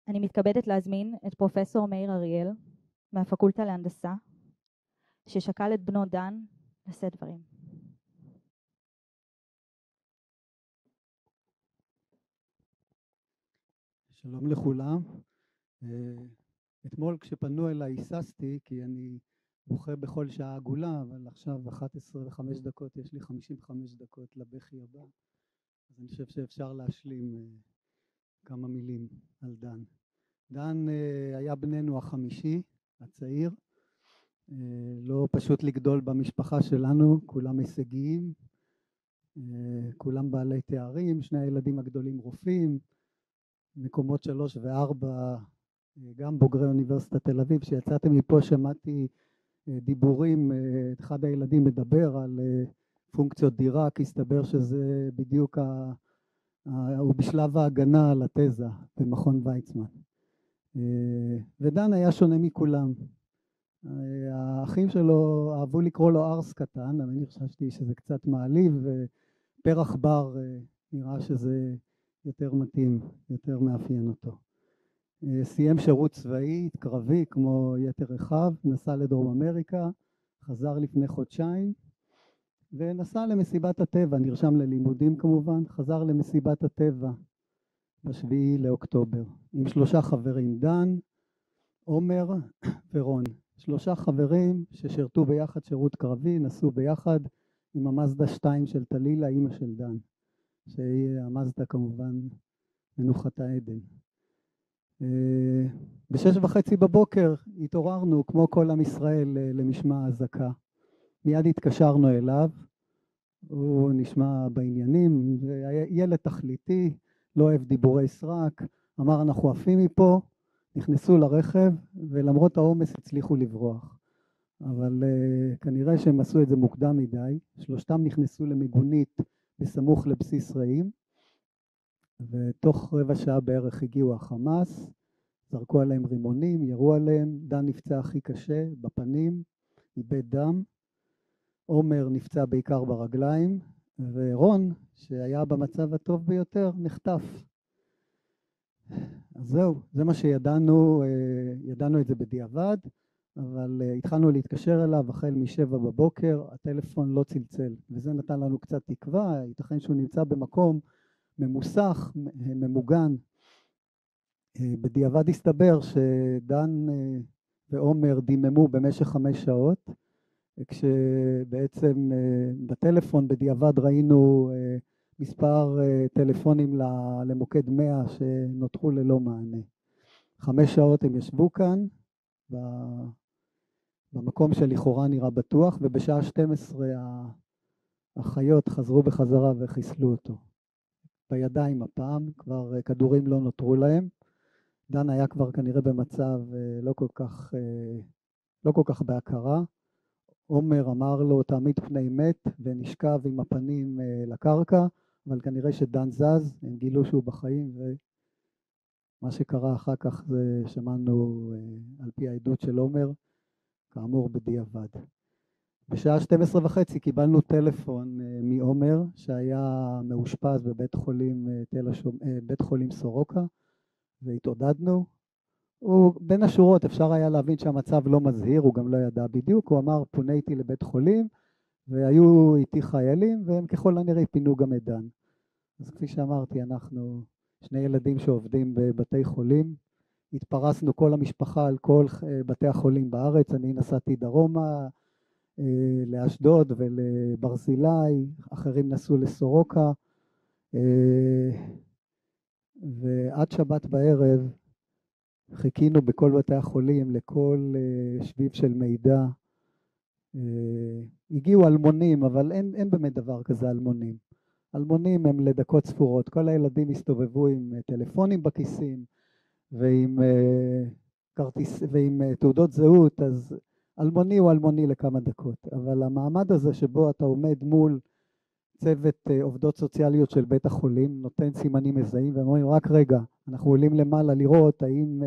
אני מתכבדת להזמין את פרופסור מאיר אריאל מהפקולטה להנדסה, ששקל את בנו דן לשאת דברים. שלום לכולם. אתמול כשפנו אליי היססתי כי אני בוכה בכל שעה עגולה, אבל עכשיו 11:05 יש לי 55 דקות לבכי הבא, אז אני חושב שאפשר להשלים כמה מילים על דן. דן היה בננו החמישי, הצעיר. לא פשוט לגדול במשפחה שלנו, כולם הישגיים, כולם בעלי תארים, שני הילדים הגדולים רופאים, מקומות 3 ו4 גם בוגרי אוניברסיטת תל אביב. כשיצאתם מפה שמעתי דיבורים, אחד הילדים מדבר על פונקציות דיראק, הסתבר שזה בדיוק הוא בשלב ההגנה על התזה במכון ויצמן. ודן היה שונה מכולם. האחים שלו אהבו לקרוא לו ארס קטן, אבל אני חשבתי שזה קצת מעליב, ופרח בר נראה שזה יותר מתאים, יותר מאפיין אותו. סיים שירות צבאי, קרבי כמו יתר אחיו, נסע לדרום אמריקה, חזר לפני חודשיים ונסע למסיבת הטבע, נרשם ללימודים כמובן, חזר למסיבת הטבע ב7 לאוקטובר עם 3 חברים, דן, עומר ורון. 3 חברים ששירתו ביחד שירות קרבי, נסעו ביחד עם המזדה 2 של תלילה, אמא של דן, שהיא המזדה כמובן מנוחתה עדן. ב6:30 בבוקר התעוררנו כמו כל עם ישראל למשמע האזעקה. מיד התקשרנו אליו, הוא נשמע בעניינים, ילד תכליתי, לא אוהב דיבורי סרק, אמר אנחנו עפים מפה, נכנסו לרכב ולמרות העומס הצליחו לברוח. אבל כנראה שהם עשו את זה מוקדם מדי, 3 נכנסו למיגונית בסמוך לבסיס רעים, ותוך רבע שעה בערך הגיעו החמאס, זרקו עליהם רימונים, ירו עליהם, דן נפצע הכי קשה בפנים, איבד דם, עומר נפצע בעיקר ברגליים, ורון שהיה במצב הטוב ביותר נחטף. אז זהו, זה מה שידענו, ידענו את זה בדיעבד, אבל התחלנו להתקשר אליו החל מ7 בבוקר, הטלפון לא צלצל, וזה נתן לנו קצת תקווה, ייתכן שהוא נמצא במקום ממוסך, ממוגן. בדיעבד הסתבר שדן ועומר דיממו במשך 5 שעות, כשבעצם בטלפון בדיעבד ראינו מספר טלפונים למוקד 100 שנותחו ללא מענה. 5 שעות הם ישבו כאן במקום שלכאורה נראה בטוח, ובשעה 12 האחיות חזרו בחזרה וחיסלו אותו. בידיים הפעם, כבר כדורים לא נותרו להם. דן היה כבר כנראה במצב לא כל כך בהכרה. עומר אמר לו תעמיד פני מת ונשכב עם הפנים לקרקע, אבל כנראה שדן זז, הם גילו שהוא בחיים, ומה שקרה אחר כך זה שמענו על פי העדות של עומר, כאמור בדיעבד. בשעה 12:30 קיבלנו טלפון מעומר שהיה מאושפז בבית חולים סורוקה, והתעודדנו. הוא בין השורות, אפשר היה להבין שהמצב לא מזהיר, הוא גם לא ידע בדיוק, הוא אמר פונה איתי לבית חולים, והיו איתי חיילים, והם ככל הנראה פינו גם את דן. אז כפי שאמרתי, אנחנו 2 ילדים שעובדים בבתי חולים, התפרסנו כל המשפחה על כל בתי החולים בארץ, אני נסעתי דרומה, לאשדוד ולברזילי, אחרים נסעו לסורוקה, ועד שבת בערב חיכינו בכל בתי החולים לכל שביב של מידע. הגיעו אלמונים, אבל אין באמת דבר כזה אלמונים. אלמונים הם לדקות ספורות, כל הילדים הסתובבו עם טלפונים בכיסים ועם תעודות זהות, אז אלמוני הוא אלמוני לכמה דקות. אבל המעמד הזה שבו אתה עומד מול צוות עובדות סוציאליות של בית החולים, נותן סימנים מזהים, והם אומרים רק רגע, אנחנו עולים למעלה לראות האם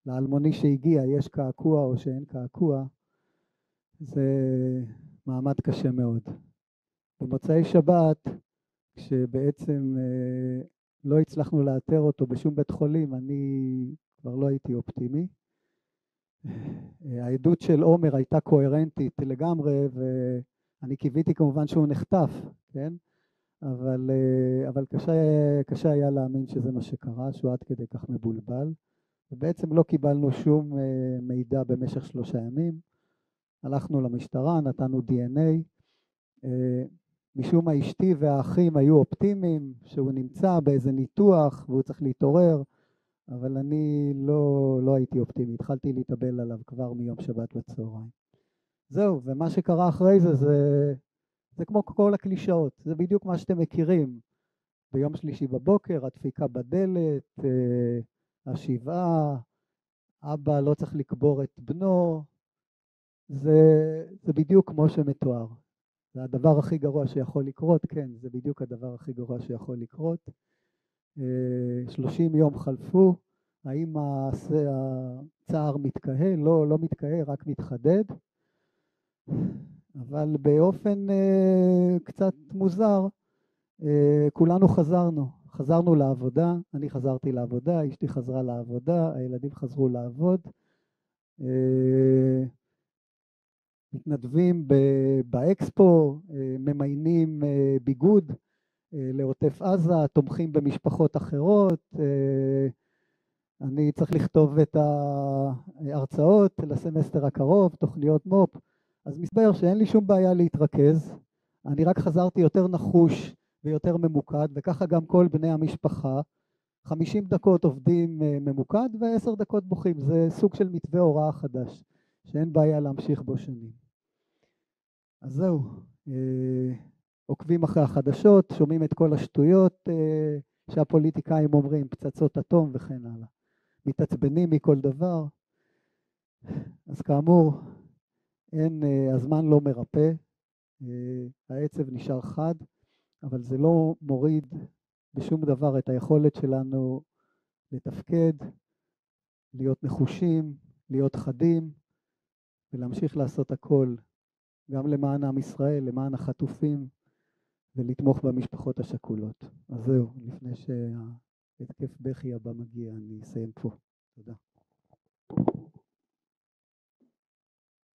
לאלמוני שהגיע יש קעקוע או שאין קעקוע, זה מעמד קשה מאוד. במוצאי שבת, כשבעצם לא הצלחנו לאתר אותו בשום בית חולים, אני כבר לא הייתי אופטימי. העדות של עומר הייתה קוהרנטית לגמרי, ואני קיוויתי כמובן שהוא נחטף, כן? אבל קשה היה להאמין שזה מה שקרה, שהוא עד כדי כך מבולבל, ובעצם לא קיבלנו שום מידע במשך 3 ימים. הלכנו למשטרה, נתנו DNA, משום מה אשתי והאחים היו אופטימיים שהוא נמצא באיזה ניתוח והוא צריך להתעורר, אבל אני לא הייתי אופטימי, התחלתי להתאבל עליו כבר מיום שבת בצהריים. זהו, ומה שקרה אחרי זה כמו כל הקלישאות, זה בדיוק מה שאתם מכירים. ביום שלישי בבוקר, הדפיקה בדלת, השבעה, אבא לא צריך לקבור את בנו, זה בדיוק כמו שמתואר. זה הדבר הכי גרוע שיכול לקרות, כן, זה בדיוק הדבר הכי גרוע שיכול לקרות. 30 יום חלפו, האם הצער מתקהה? לא מתקהה, רק מתחדד. אבל באופן קצת מוזר, כולנו חזרנו לעבודה, אני חזרתי לעבודה, אשתי חזרה לעבודה, הילדים חזרו לעבוד. מתנדבים באקספו, ממיינים ביגוד לעוטף עזה, תומכים במשפחות אחרות. אני צריך לכתוב את ההרצאות לסמסטר הקרוב, תוכניות מופ, אז מסתבר שאין לי שום בעיה להתרכז, אני רק חזרתי יותר נחוש ויותר ממוקד, וככה גם כל בני המשפחה. 50 דקות עובדים ממוקד ו10 דקות בוכים, זה סוג של מתווה הוראה חדש, שאין בעיה להמשיך בו שנים. אז זהו, עוקבים אחרי החדשות, שומעים את כל השטויות שהפוליטיקאים אומרים, פצצות אטום וכן הלאה. מתעצבנים מכל דבר. אז כאמור, הזמן לא מרפא, העצב נשאר חד, אבל זה לא מוריד בשום דבר את היכולת שלנו לתפקד, להיות נחושים, להיות חדים, ולהמשיך לעשות הכל, גם למען עם ישראל, למען החטופים, ולתמוך במשפחות השכולות. אז זהו, לפני שההתקף בכי הבא מגיע, אני אסיים פה. תודה.